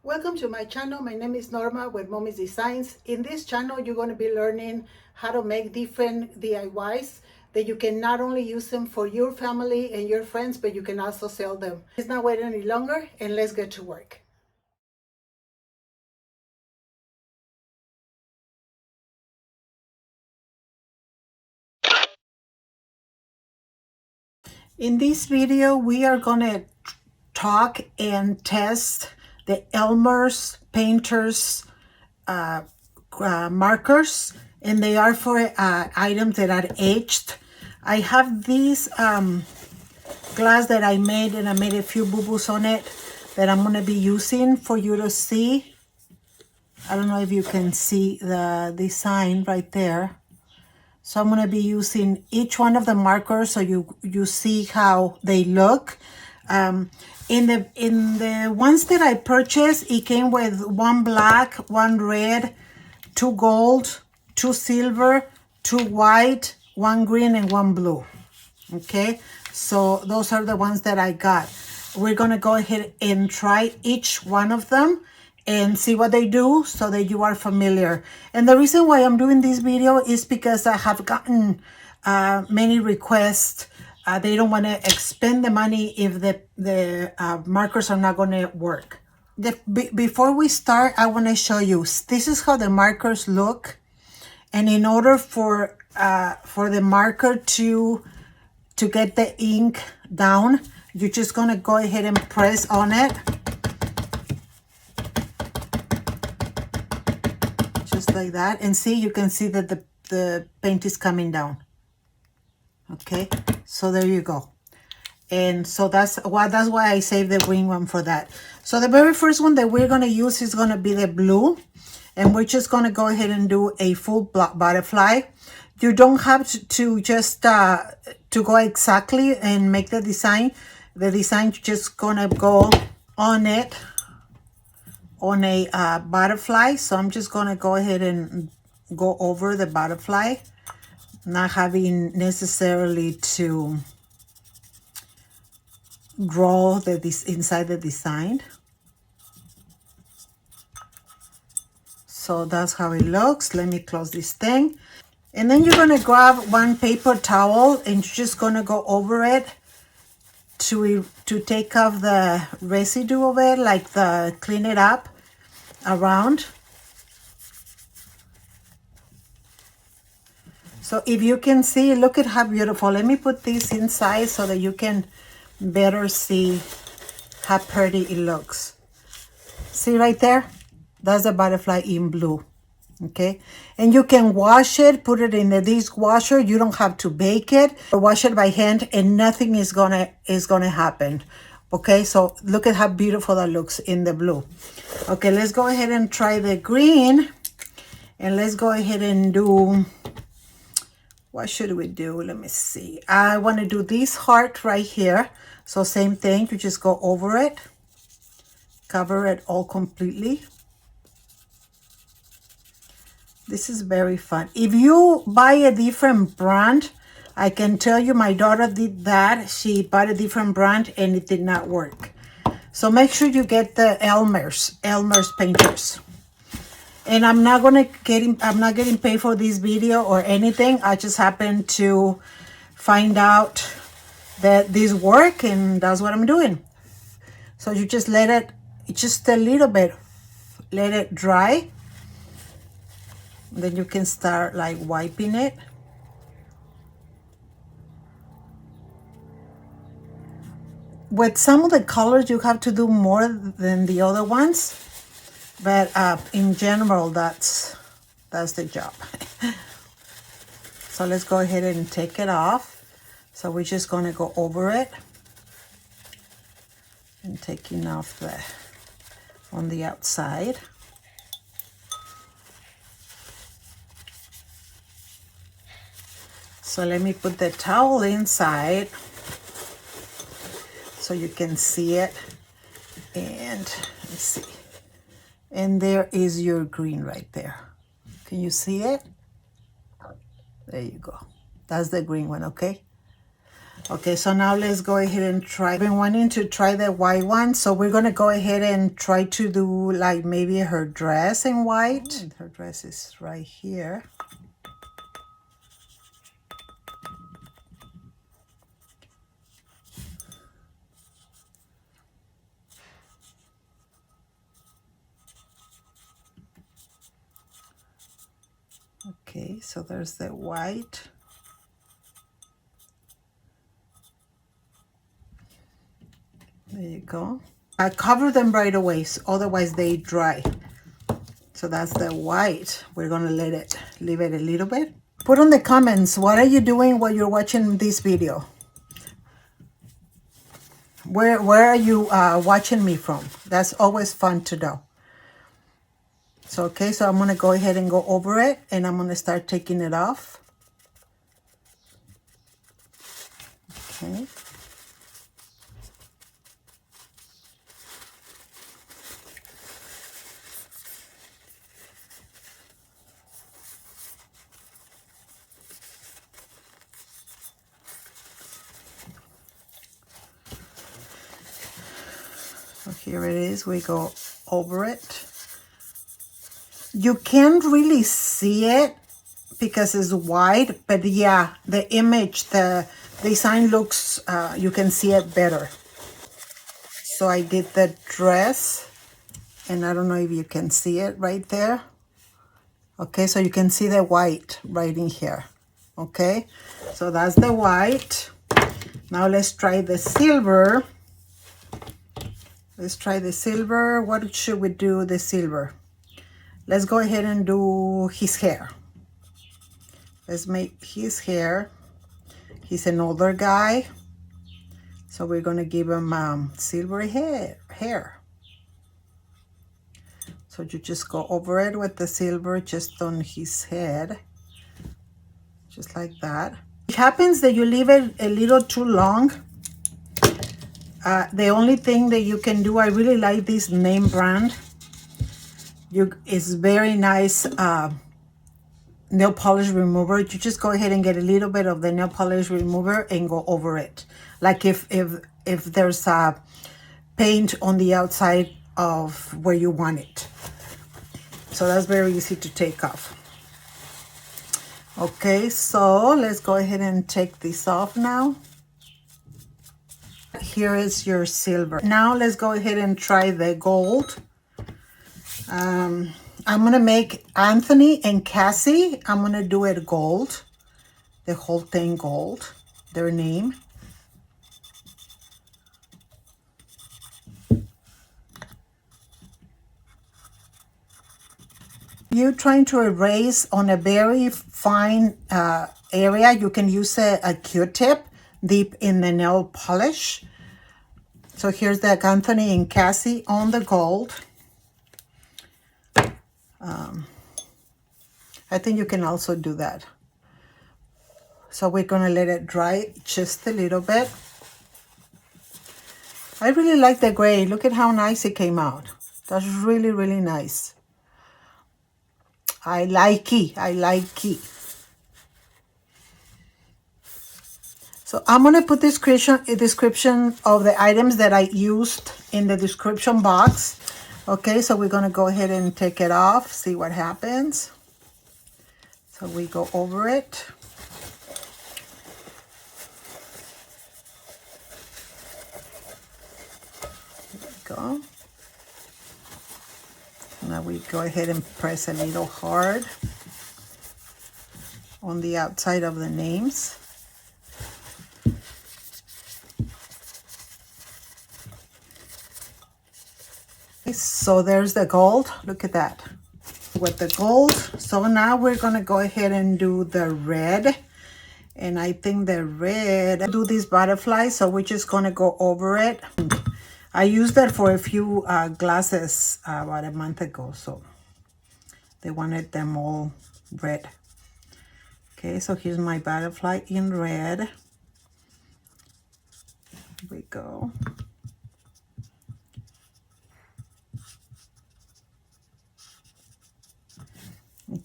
Welcome to my channel. My name is Norma with momisdesigns. In this channel, you're going to be learning how to make different DIYs that you can not only use them for your family and your friends, but you can also sell them. Let's not wait any longer and let's get to work. In this video, we are going to talk and test the Elmer's Painters markers, and they are for items that are etched. I have these glass that I made, and I made a few boo-boos on it that I'm going to be using for you to see. I don't know if you can see the design right there. So I'm going to be using each one of the markers so you see how they look. In the ones that I purchased, it came with one black, one red, 2 gold, 2 silver, 2 white, 1 green, and 1 blue. Okay, so those are the ones that I got. We're gonna go ahead and try each one of them and see what they do so that you are familiar. And the reason why I'm doing this video is because I have gotten many requests. They don't want to expend the money if the markers are not going to work. Before we start, I want to show you, this is how the markers look. And in order for the marker to get the ink down, you're just going to go ahead and press on it. Just like that. And see, you can see that the paint is coming down. Okay, so there you go. And so that's why I saved the green one for that. So the very first one that we're going to use is going to be the blue. And we're just going to go ahead and do a full butterfly. You don't have to just to go exactly and make the design. The design just going to go on it, on a butterfly. So I'm just going to go ahead and go over the butterfly, not having necessarily to draw this inside the design. So that's how it looks. Let me close this thing. And then you're going to grab one paper towel and you're just going to go over it to take off the residue of it, like clean it up around. So if you can see, look at how beautiful. Let me put this inside so that you can better see how pretty it looks. See right there? That's a butterfly in blue. Okay, and you can wash it, put it in the dishwasher. You don't have to bake it. Wash it by hand and nothing is gonna happen. Okay, so look at how beautiful that looks in the blue. Okay, let's go ahead and try the green. And let's go ahead and do, what should we do? Let me see. I want to do this heart right here. So same thing, you just go over it, cover it all completely. This is very fun. If you buy a different brand, I can tell you my daughter did that. She bought a different brand and it did not work. So make sure you get the Elmer's Painters. And I'm not getting paid for this video or anything. I just happened to find out that this work and that's what I'm doing. So you just let it, just a little bit, let it dry. Then you can start like wiping it. With some of the colors, you have to do more than the other ones. But in general, that's the job. So let's go ahead and take it off. So we're just going to go over it. And taking off on the outside. So let me put the towel inside so you can see it. And let's see. And there is your green right there. Can you see it? There you go. That's the green one, okay? Okay, so now let's go ahead and try. I've been wanting to try the white one, so we're gonna go ahead and try to do like maybe her dress in white. Oh, her dress is right here. Okay, so there's the white. There you go. I cover them right away, so otherwise they dry. So that's the white. We're gonna leave it a little bit. Put on the comments, what are you doing while you're watching this video? Where are you watching me from? That's always fun to know. So, okay, so I'm gonna go ahead and go over it, and I'm gonna start taking it off. Okay. So here it is, we go over it. You can't really see it because it's white, but yeah, the image, the design looks, you can see it better. So I did the dress, and I don't know if you can see it right there. Okay, so you can see the white right in here. Okay, so that's the white. Now let's try the silver. Let's try the silver. What should we do the silver? Let's go ahead and do his hair. Let's make his hair. He's an older guy, so we're gonna give him silvery hair. So you just go over it with the silver just on his head, just like that. It happens that you leave it a little too long. The only thing that you can do, I really like this name brand. It's very nice nail polish remover. You just go ahead and get a little bit of the nail polish remover and go over it. Like if there's a paint on the outside of where you want it. So that's very easy to take off. Okay, so let's go ahead and take this off now. Here is your silver. Now let's go ahead and try the gold. I'm gonna make Anthony and Cassie, I'm gonna do it gold. The whole thing gold, their name. You're trying to erase on a very fine area, you can use a Q-tip deep in the nail polish. So here's the Anthony and Cassie on the gold. I think you can also do that. So we're gonna let it dry just a little bit. I really like the gray. Look at how nice it came out. That's really, really nice. I like it. So I'm gonna put a description of the items that I used in the description box. Okay, so we're gonna go ahead and take it off, see what happens. So we go over it. There we go. Now we go ahead and press a little hard on the outside of the names. So there's the gold. Look at that. With the gold. So now we're gonna go ahead and do the red. And I think the red, do these butterflies, so we're just gonna go over it. I used that for a few glasses about a month ago, so they wanted them all red. Okay, so here's my butterfly in red. Here we go.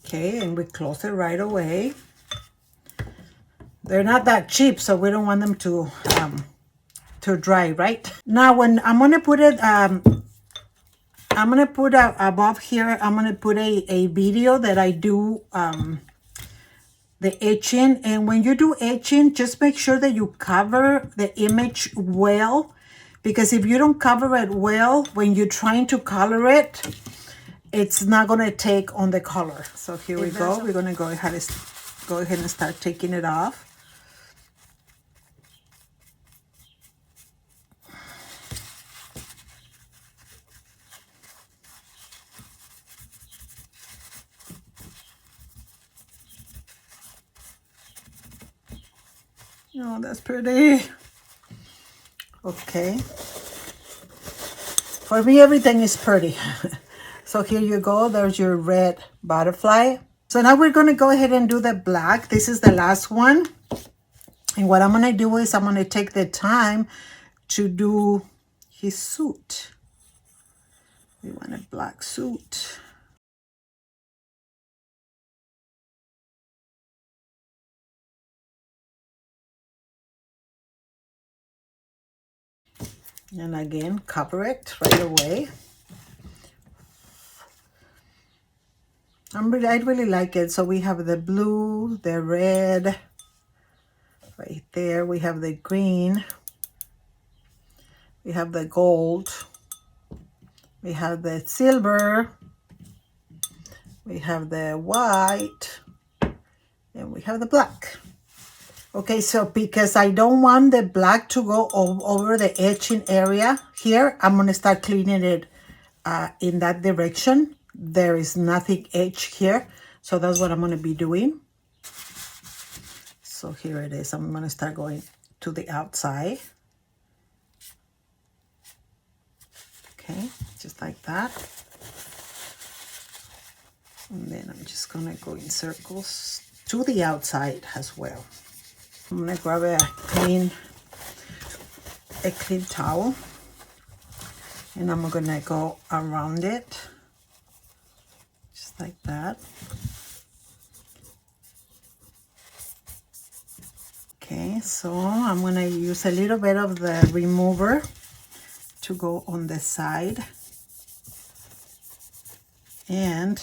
Okay, and we close it right away. They're not that cheap, so we don't want them to dry, right? Now, when I'm gonna put it, I'm gonna put above here, I'm gonna put a video that I do the etching. And when you do etching, just make sure that you cover the image well, because if you don't cover it well, when you're trying to color it, it's not gonna take on the color. So here we go. We're gonna go ahead and start taking it off. Oh, that's pretty. Okay. For me, everything is pretty. So here you go. There's your red butterfly. So now we're going to go ahead and do the black. This is the last one. And what I'm going to do is I'm going to take the time to do his suit. We want a black suit. And again, cover it right away. I really like it. So we have the blue, the red, right there. We have the green. We have the gold. We have the silver. We have the white. And we have the black. Okay, so because I don't want the black to go over the etching area here, I'm going to start cleaning it in that direction. There is nothing etched here, so that's what I'm going to be doing. So here it is. I'm going to start going to the outside. Okay, just like that. And then I'm just going to go in circles to the outside as well. I'm going to grab a clean towel, and I'm going to go around it, just like that. Okay, so I'm going to use a little bit of the remover to go on the side, and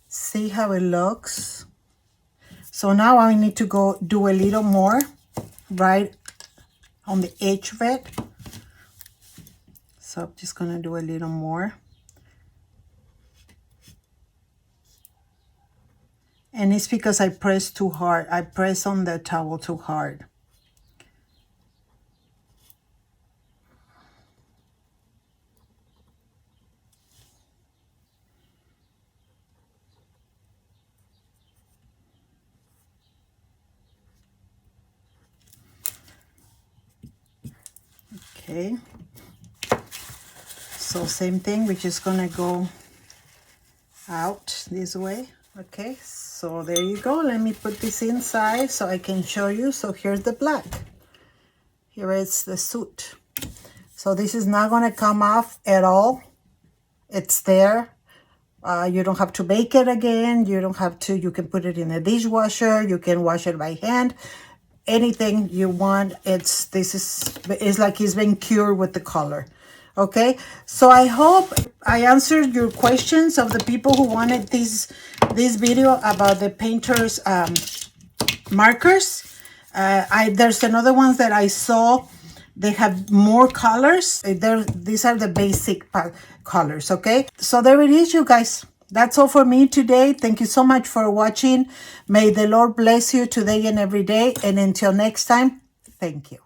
see how it looks. So now I need to go do a little more right on the edge of it. So I'm just going to do a little more. And it's because I pressed too hard. I press on the towel too hard. Okay, so same thing, we're just gonna go out this way. Okay, so there you go. Let me put this inside so I can show you. So here's the black. Here is the suit. So this is not gonna come off at all. It's there. You don't have to bake it again. You don't have to, you can put it in a dishwasher. You can wash it by hand. Anything you want. It's like it's been cured with the color. Okay, so I hope I answered your questions of the people who wanted this video about the painter's markers. There's another ones that I saw. They have more colors. These are the basic colors. Okay, so there it is, you guys. That's all for me today. Thank you so much for watching. May the Lord bless you today and every day. And until next time, thank you.